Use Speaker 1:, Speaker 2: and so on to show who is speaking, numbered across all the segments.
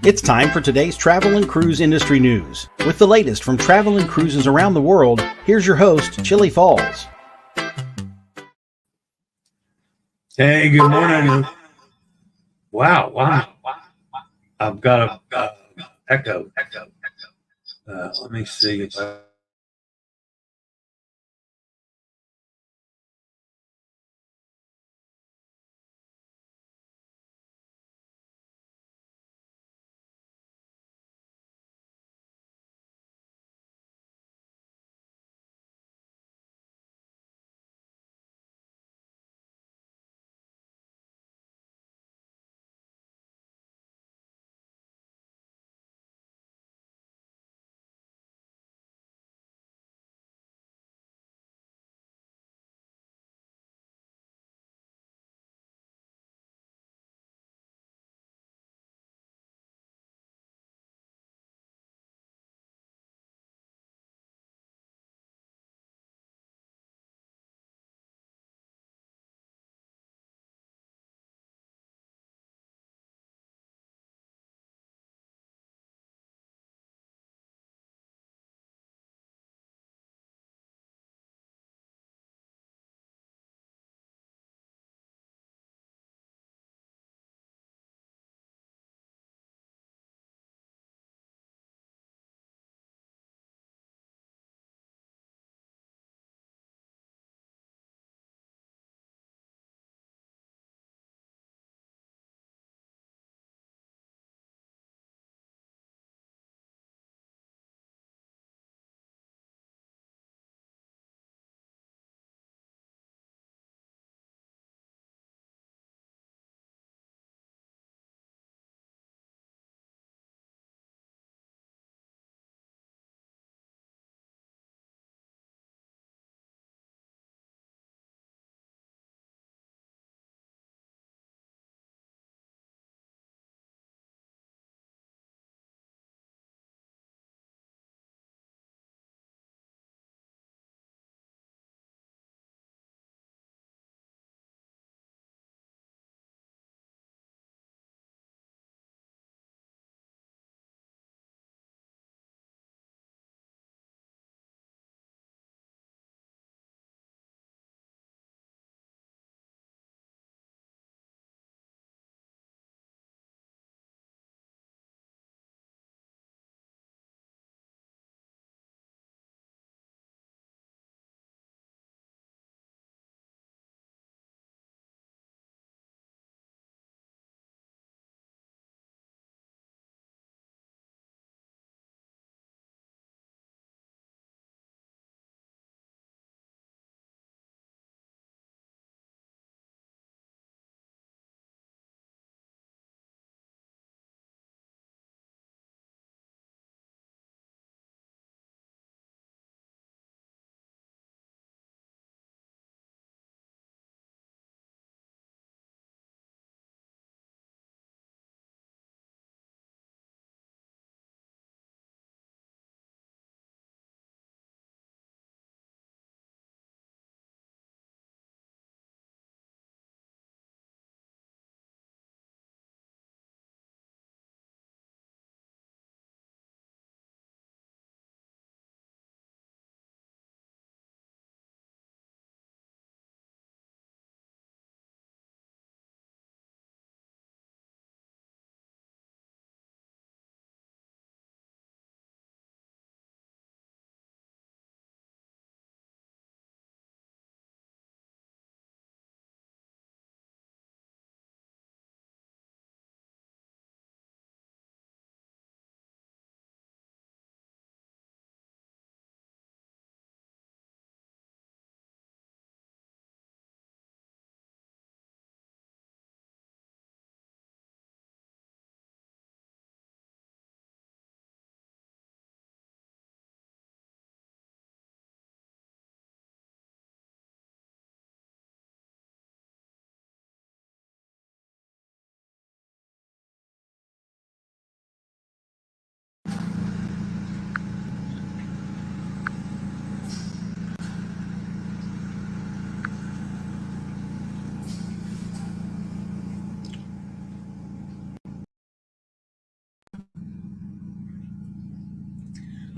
Speaker 1: It's time for today's travel and cruise industry news. With the latest from travel and cruises around the world, here's your host, Chillie Falls.
Speaker 2: Hey, good morning. Wow, I've got a echo. Let me see if I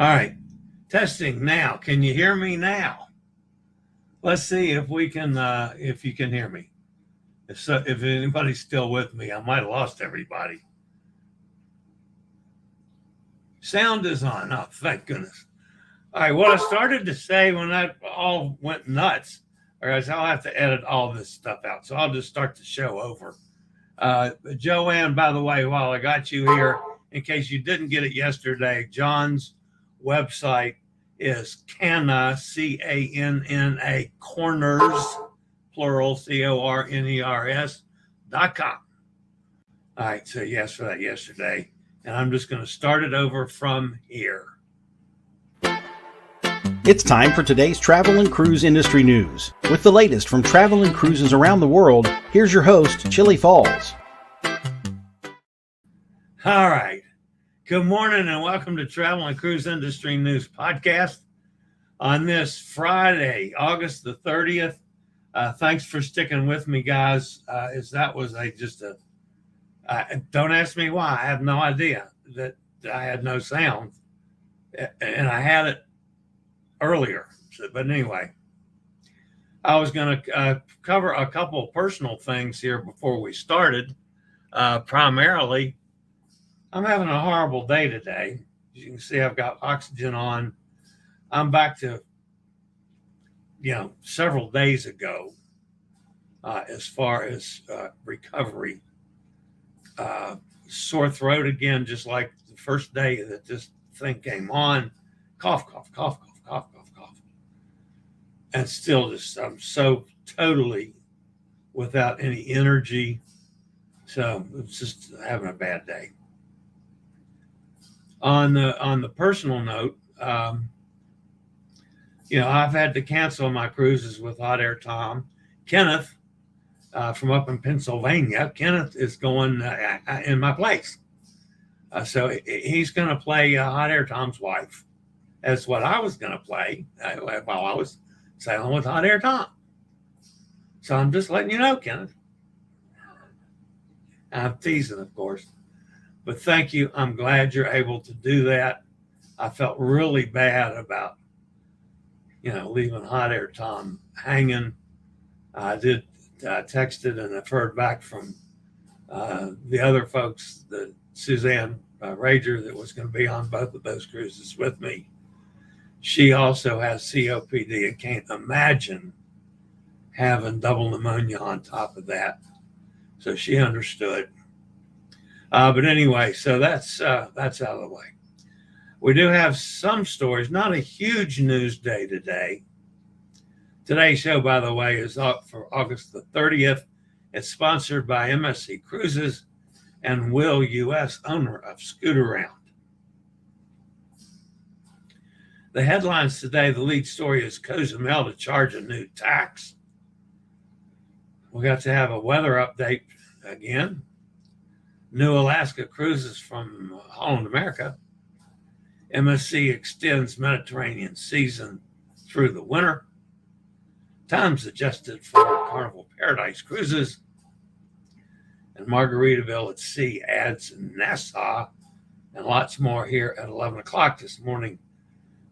Speaker 2: All right, testing now. Can you hear me now? Let's see if we can, if you can hear me. If anybody's still with me, I might have lost everybody. Sound is on. Oh, thank goodness. All right, what I started to say when that all went nuts, or I'll have to edit all this stuff out, so I'll just start the show over. Joanne, by the way, while I got you here, in case you didn't get it yesterday, John's website is Canna, C-A-N-N-A, corners, plural, CORNERS.com. All right, so yes for that yesterday. And I'm just going to start it over from here.
Speaker 1: It's time for today's travel and cruise industry news. With the latest from travel and cruises around the world, here's your host, Chillie Falls.
Speaker 2: All right. Good morning and welcome to Travel and Cruise Industry News Podcast on this Friday, August the 30th. Thanks for sticking with me, guys. Don't ask me why. I have no idea that I had no sound, and I had it earlier. But anyway, I was going to cover a couple of personal things here before we started. Primarily, I'm having a horrible day today. As you can see, I've got oxygen on. I'm back to, several days ago as far as recovery. Sore throat again, just like the first day that this thing came on. Cough, cough, cough, cough, cough, cough, cough. And still I'm so totally without any energy. So it's just having a bad day. On the personal note, I've had to cancel my cruises with Hot Air Tom. Kenneth, from up in Pennsylvania, Kenneth is going in my place. So he's going to play Hot Air Tom's wife. That's what I was going to play while I was sailing with Hot Air Tom. So I'm just letting you know, Kenneth. I'm teasing, of course. But thank you. I'm glad you're able to do that. I felt really bad about, leaving Hot Air Tom hanging. I did texted and I've heard back from the other folks, the Suzanne Rager that was going to be on both of those cruises with me. She also has COPD and can't imagine having double pneumonia on top of that. So she understood. But anyway, so that's out of the way. We do have some stories, not a huge news day today. Today's show, by the way, is up for August the 30th. It's sponsored by MSC Cruises and Will US, owner of Scootaround. The headlines today, the lead story is Cozumel to charge a new tax. We got to have a weather update again. New Alaska cruises from Holland America. MSC extends Mediterranean season through the winter. Times adjusted for Carnival Paradise cruises. And Margaritaville at sea adds Nassau. And lots more here at 11 o'clock this morning.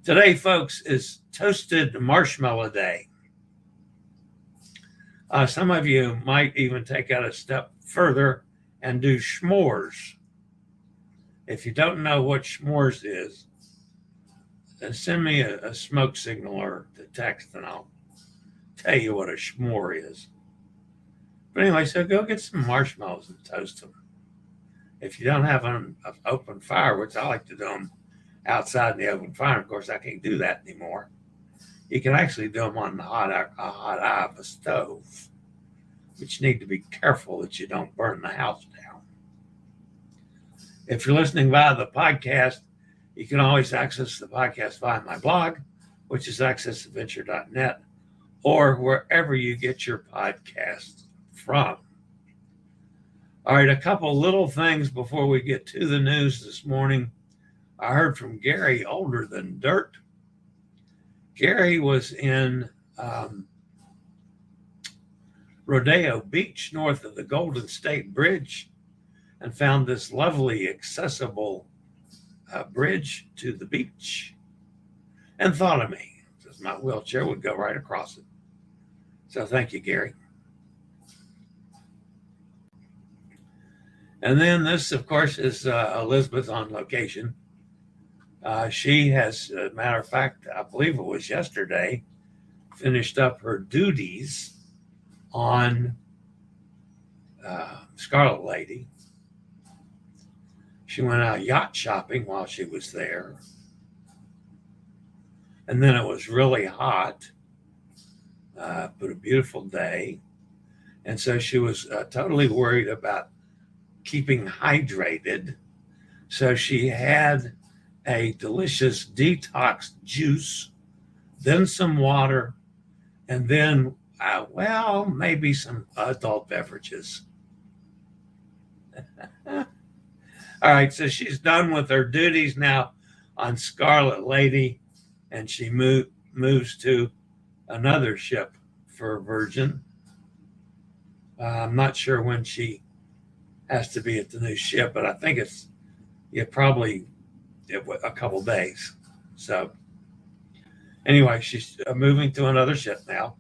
Speaker 2: Today, folks, is Toasted Marshmallow Day. Some of you might even take it a step further and do s'mores. If you don't know what s'mores is, then send me a smoke signal or a text and I'll tell you what a s'more is. But anyway, so go get some marshmallows and toast them. If you don't have an open fire, which I like to do them outside in the open fire, of course I can't do that anymore. You can actually do them on the hot eye of a stove, but you need to be careful that you don't burn the house down. If you're listening via the podcast, you can always access the podcast via my blog, which is accessadventure.net, or wherever you get your podcasts from. All right, a couple little things before we get to the news this morning. I heard from Gary, older than dirt. Gary was in Rodeo Beach, north of the Golden State Bridge, and found this lovely, accessible bridge to the beach. and thought of me, because my wheelchair would go right across it. So thank you, Gary. And then this, of course, is Elizabeth on location. She has, as a matter of fact, I believe it was yesterday, finished up her duties on Scarlet Lady. She went out yacht shopping while she was there. And then it was really hot, but a beautiful day. And so she was totally worried about keeping hydrated. So she had a delicious detox juice, then some water, and then, maybe some adult beverages. All right, so she's done with her duties now on Scarlet Lady, and she moves to another ship for Virgin. I'm not sure when she has to be at the new ship, but I think it's probably a couple days. So anyway, she's moving to another ship now.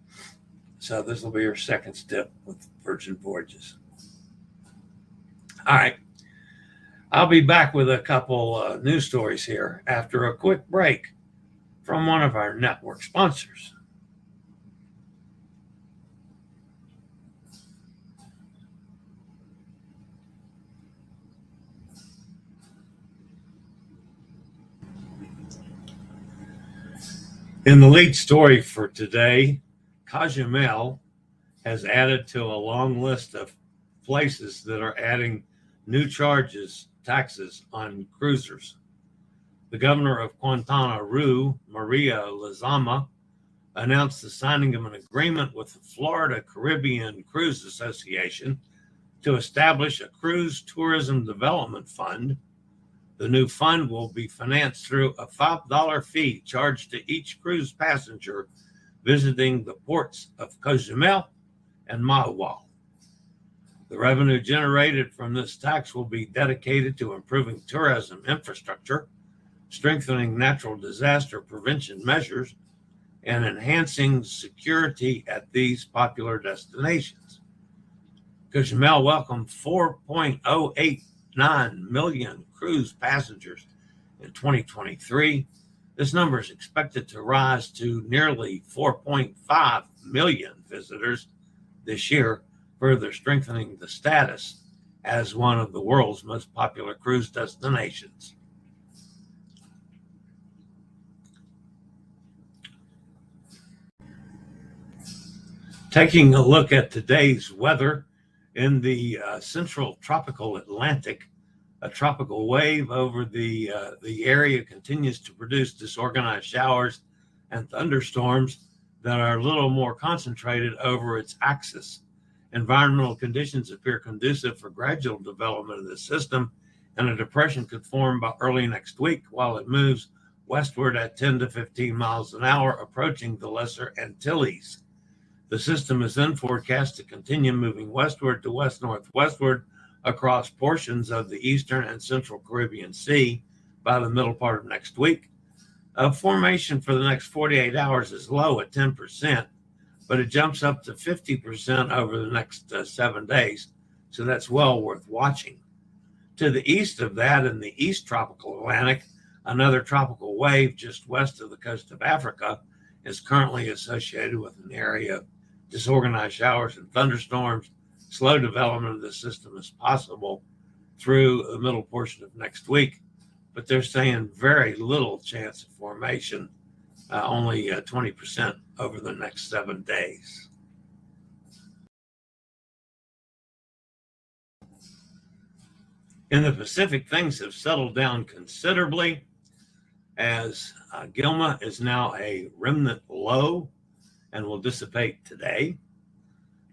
Speaker 2: So this will be her second step with Virgin Voyages. All right. I'll be back with a couple news stories here after a quick break from one of our network sponsors. In the lead story for today, Cozumel has added to a long list of places that are adding new taxes on cruisers. The governor of Quintana Roo, Maria Lezama, announced the signing of an agreement with the Florida Caribbean Cruise Association to establish a cruise tourism development fund. The new fund will be financed through a $5 fee charged to each cruise passenger visiting the ports of Cozumel and Mahahual. The revenue generated from this tax will be dedicated to improving tourism infrastructure, strengthening natural disaster prevention measures, and enhancing security at these popular destinations. Cozumel welcomed 4.089 million cruise passengers in 2023. This number is expected to rise to nearly 4.5 million visitors this year, further strengthening the status as one of the world's most popular cruise destinations. Taking a look at today's weather, in the central tropical Atlantic, a tropical wave over the area continues to produce disorganized showers and thunderstorms that are a little more concentrated over its axis. Environmental conditions appear conducive for gradual development of the system, and a depression could form by early next week while it moves westward at 10 to 15 miles an hour, approaching the Lesser Antilles. The system is then forecast to continue moving westward to west-northwestward across portions of the eastern and central Caribbean Sea by the middle part of next week. Formation for the next 48 hours is low at 10%, but it jumps up to 50% over the next 7 days, so that's well worth watching. To the east of that, in the East Tropical Atlantic, another tropical wave just west of the coast of Africa is currently associated with an area of disorganized showers and thunderstorms. Slow development of the system is possible through the middle portion of next week, but they're saying very little chance of formation, only 20% over the next 7 days. In the Pacific, things have settled down considerably as Gilma is now a remnant low and will dissipate today.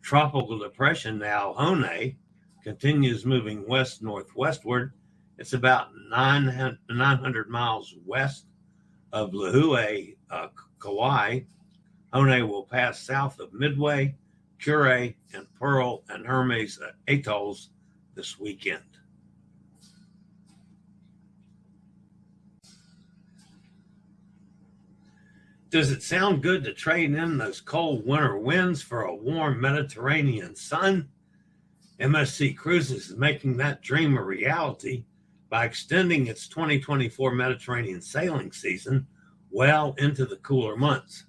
Speaker 2: Tropical depression now, Hone, continues moving west-northwestward. It's about 900 miles west of Lihue, Kauai. Hone will pass south of Midway, Cure, and Pearl and Hermes atolls this weekend. Does it sound good to trade in those cold winter winds for a warm Mediterranean sun? MSC Cruises is making that dream a reality by extending its 2024 Mediterranean sailing season well into the cooler months.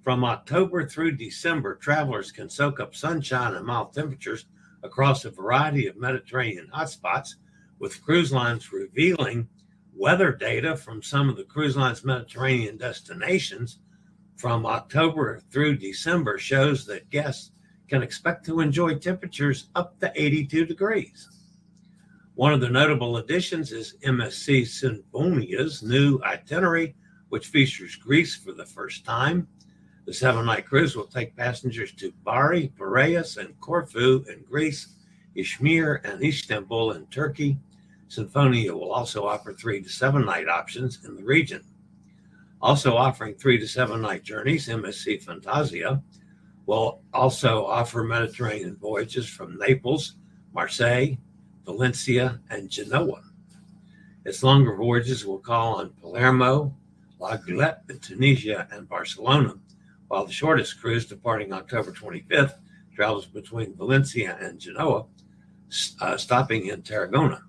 Speaker 2: From October through December, travelers can soak up sunshine and mild temperatures across a variety of Mediterranean hotspots, with cruise lines revealing weather data from some of the cruise lines' Mediterranean destinations from October through December shows that guests can expect to enjoy temperatures up to 82 degrees. One of the notable additions is MSC Sinfonia's new itinerary, which features Greece for the first time. The 7-night cruise will take passengers to Bari, Piraeus, and Corfu in Greece, Izmir, and Istanbul in Turkey. Sinfonia will also offer 3 to 7 night options in the region. Also offering 3 to 7 night journeys, MSC Fantasia will also offer Mediterranean voyages from Naples, Marseille, Valencia, and Genoa. Its longer voyages will call on Palermo, La Goulette in Tunisia, and Barcelona, while the shortest cruise, departing October 25th, travels between Valencia and Genoa, stopping in Tarragona.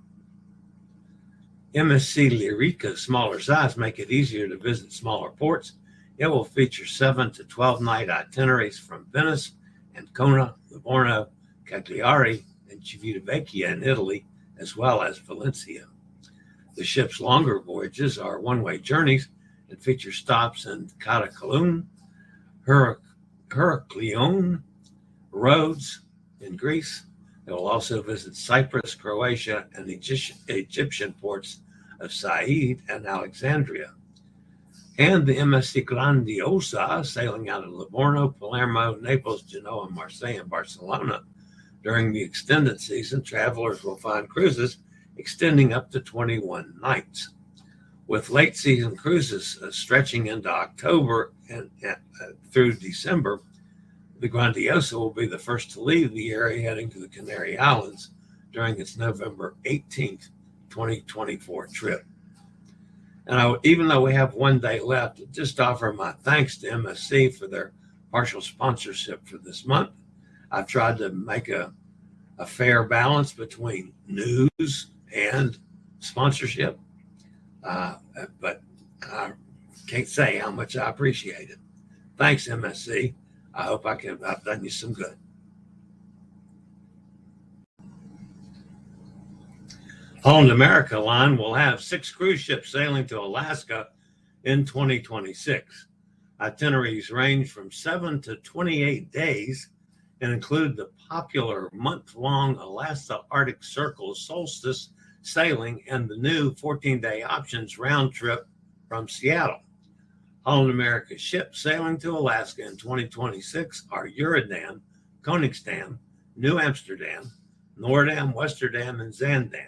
Speaker 2: MSC Lyrica's smaller size make it easier to visit smaller ports. It will feature 7 to 12 night itineraries from Venice, Ancona, Livorno, Cagliari, and Civitavecchia in Italy, as well as Valencia. The ship's longer voyages are one-way journeys and feature stops in Karakalun, Heraklion, Rhodes in Greece. It will also visit Cyprus, Croatia, and Egyptian ports of Said and Alexandria. And the MSC Grandiosa, sailing out of Livorno, Palermo, Naples, Genoa, Marseille, and Barcelona. During the extended season, travelers will find cruises extending up to 21 nights. With late season cruises stretching into October and through December, the Grandiosa will be the first to leave the area, heading to the Canary Islands during its November 18th, 2024 trip. And even though we have 1 day left, I just offer my thanks to MSC for their partial sponsorship for this month. I've tried to make a fair balance between news and sponsorship, but I can't say how much I appreciate it. Thanks, MSC. I hope I've done you some good. Holland America Line will have 6 cruise ships sailing to Alaska in 2026. Itineraries range from 7 to 28 days and include the popular month-long Alaska Arctic Circle Solstice sailing and the new 14-day options round trip from Seattle. Holland America ships sailing to Alaska in 2026 are Uredam, Koningsdam, New Amsterdam, Noordam, Westerdam, and Zandam.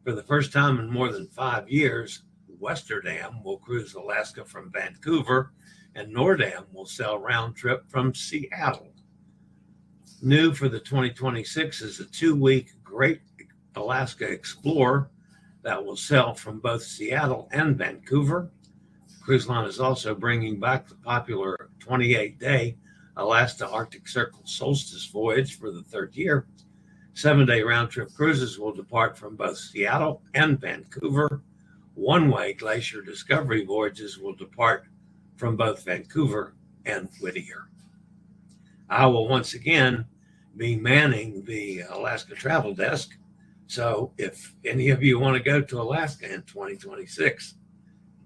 Speaker 2: For the first time in more than 5 years, Westerdam will cruise Alaska from Vancouver, and Noordam will sail round trip from Seattle. New for the 2026 is a 2-week Great Alaska Explorer that will sail from both Seattle and Vancouver. Cruise line is also bringing back the popular 28-day Alaska Arctic Circle Solstice voyage for the 3rd year. 7-day round-trip cruises will depart from both Seattle and Vancouver. One-way Glacier Discovery voyages will depart from both Vancouver and Whittier. I will once again be manning the Alaska Travel Desk, so if any of you want to go to Alaska in 2026,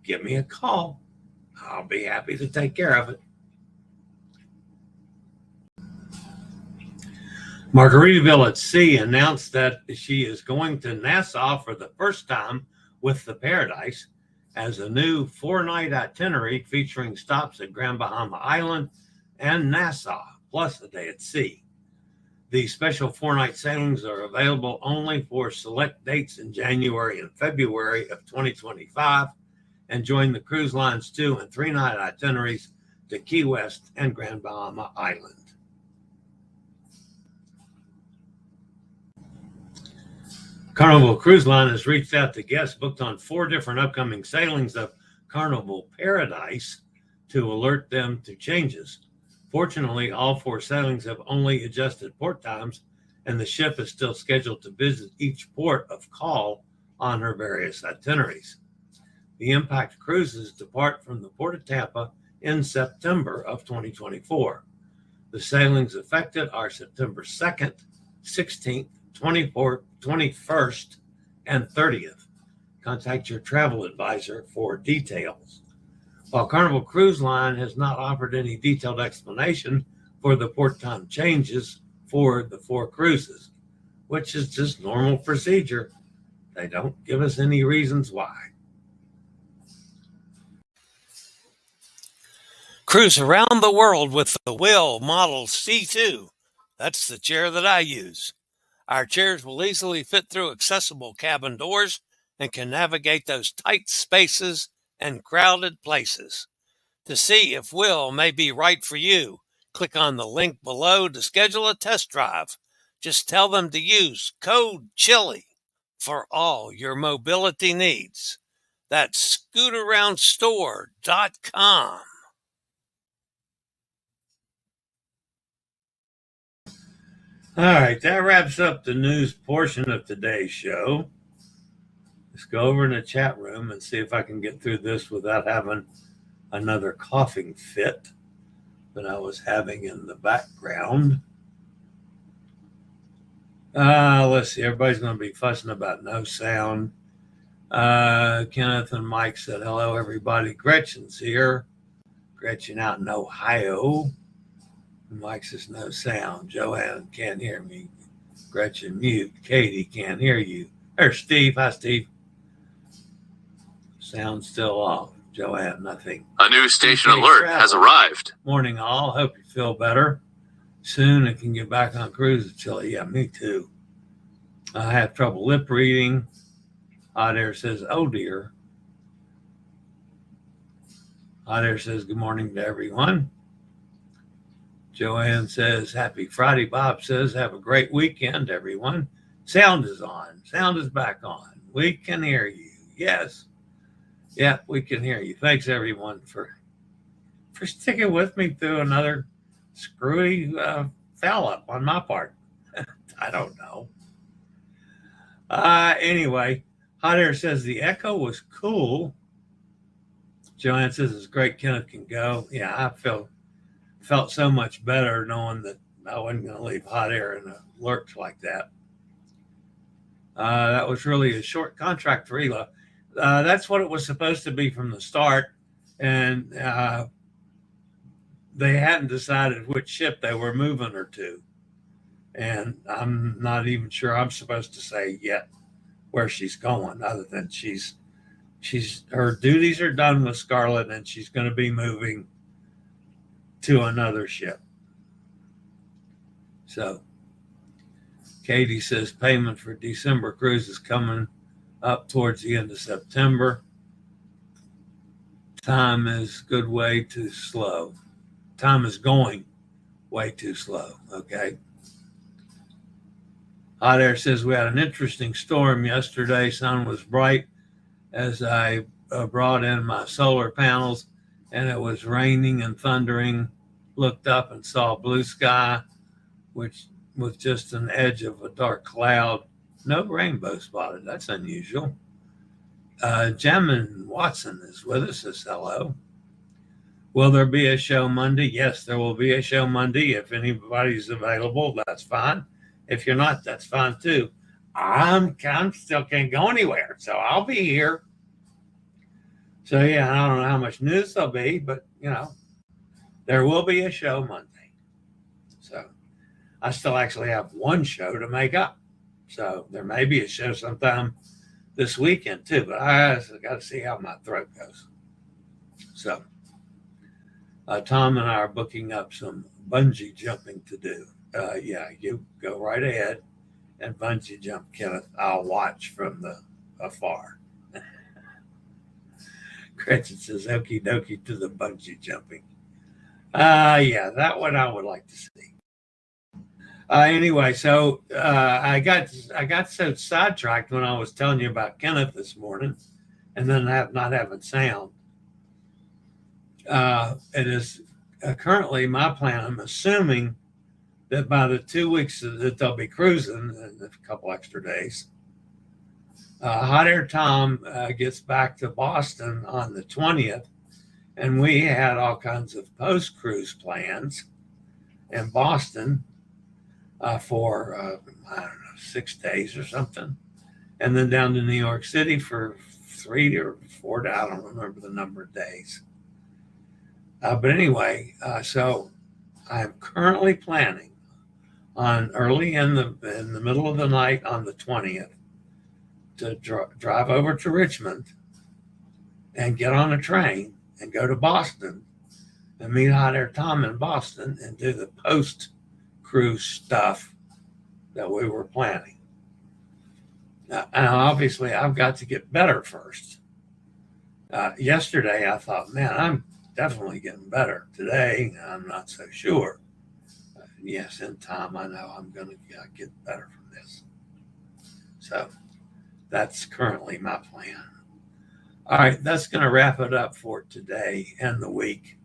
Speaker 2: give me a call. I'll be happy to take care of it. Margaritaville at Sea announced that she is going to Nassau for the first time with the Paradise as a new 4-night itinerary featuring stops at Grand Bahama Island and Nassau, plus a day at sea. These special 4-night sailings are available only for select dates in January and February of 2025, and join the cruise line's 2- and 3-night itineraries to Key West and Grand Bahama Island. Carnival Cruise Line has reached out to guests booked on 4 different upcoming sailings of Carnival Paradise to alert them to changes. Fortunately, all 4 sailings have only adjusted port times, and the ship is still scheduled to visit each port of call on her various itineraries. The Impact cruises depart from the Port of Tampa in September of 2024. The sailings affected are September 2nd, 16th, 24th, 21st, and 30th. Contact your travel advisor for details. While Carnival Cruise Line has not offered any detailed explanation for the port time changes for the 4 cruises, which is just normal procedure, they don't give us any reasons why. Cruise around the world with the Will Model C2. That's the chair that I use. Our chairs will easily fit through accessible cabin doors and can navigate those tight spaces and crowded places. To see if Will may be right for you, click on the link below to schedule a test drive. Just tell them to use code Chillie for all your mobility needs. That's scootaroundstore.com. All right, that wraps up the news portion of today's show. Let's go over in the chat room and see if I can get through this without having another coughing fit that I was having in the background. Let's see, everybody's going to be fussing about no sound. Kenneth and Mike said, hello, everybody. Gretchen's here. Gretchen out in Ohio. Mike says, no sound. Joanne can't hear me. Gretchen, mute. Katie can't hear you. There's Steve. Hi, Steve. Sound still off. Joanne, nothing.
Speaker 3: A new station alert has arrived.
Speaker 2: Morning, all. Hope you feel better. Soon I can get back on cruise to Chillie. Yeah, me too. I have trouble lip reading. Hot Air says, oh dear. Hot Air says, good morning to everyone. Joanne says, happy Friday. Bob says, have a great weekend, everyone. Sound is on. Sound is back on. We can hear you. Yes. Yeah, we can hear you. Thanks, everyone, for sticking with me through another screwy foul up on my part. I don't know. Anyway, Hot Air says the echo was cool. Joanne says it's great. Kenneth can go. Yeah, I felt so much better knowing that I wasn't going to leave Hot Air in a lurch like that. That was really a short contract for Hila. That's what it was supposed to be from the start. And they hadn't decided which ship they were moving her to. And I'm not even sure I'm supposed to say yet where she's going, other than her duties are done with Scarlet and she's going to be moving to another ship. So Katie says payment for December cruise is coming up towards the end of September. Time is good way too slow. Time is going way too slow. Okay. Hot Air says we had an interesting storm yesterday. Sun was bright as I brought in my solar panels, and it was raining and thundering. Looked up and saw blue sky, which was just an edge of a dark cloud. No rainbow spotted. That's unusual. Jamin Watson is with us. Says hello. Will there be a show Monday? Yes, there will be a show Monday. If anybody's available, that's fine. If you're not, that's fine too. I'm still can't go anywhere, so I'll be here. So yeah, I don't know how much news there'll be, but there will be a show Monday. So I still actually have one show to make up. So there may be a show sometime this weekend too, but I got to see how my throat goes. So Tom and I are booking up some bungee jumping to do. Yeah, you go right ahead and bungee jump, Kenneth. I'll watch from the afar. Gretchen says, okie dokie to the bungee jumping. Yeah, that one I would like to see. Anyway, so I got so sidetracked when I was telling you about Kenneth this morning, and then not having sound. It is currently my plan. I'm assuming that by the 2 weeks that they'll be cruising, and a couple extra days, Hot Air Tom gets back to Boston on the 20th, and we had all kinds of post-cruise plans in Boston for, I don't know, 6 days or something, and then down to New York City for 3 or 4 days. I don't remember the number of days. But anyway, so I'm currently planning on early in the middle of the night on the 20th to drive over to Richmond and get on a train and go to Boston and meet Hot Air Tom in Boston and do the post cruise stuff that we were planning. And obviously, I've got to get better first. Yesterday, I thought, man, I'm definitely getting better. Today, I'm not so sure. Yes, in time, I know I'm going to get better from this. So that's currently my plan. All right, that's going to wrap it up for today and the week.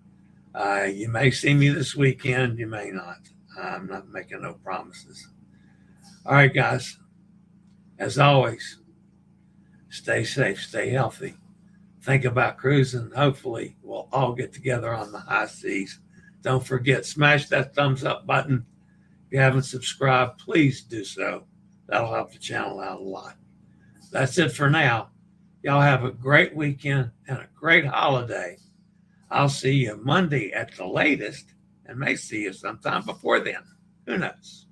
Speaker 2: You may see me this weekend, you may not. I'm not making no promises. All right, guys, as always, stay safe, stay healthy. Think about cruising. Hopefully, we'll all get together on the high seas. Don't forget, smash that thumbs up button. If you haven't subscribed, please do so. That'll help the channel out a lot. That's it for now. Y'all have a great weekend and a great holiday. I'll see you Monday at the latest, and may see you sometime before then. Who knows?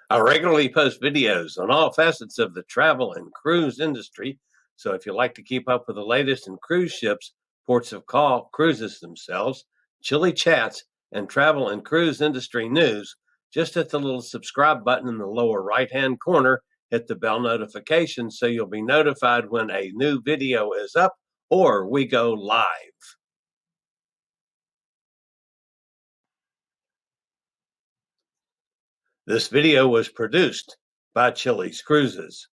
Speaker 4: I regularly post videos on all facets of the travel and cruise industry. So if you like to keep up with the latest in cruise ships, ports of call, cruises themselves, Chillie chats, and travel and cruise industry news, just hit the little subscribe button in the lower right-hand corner. Hit the bell notification so you'll be notified when a new video is up or we go live. This video was produced by Chilliescruises.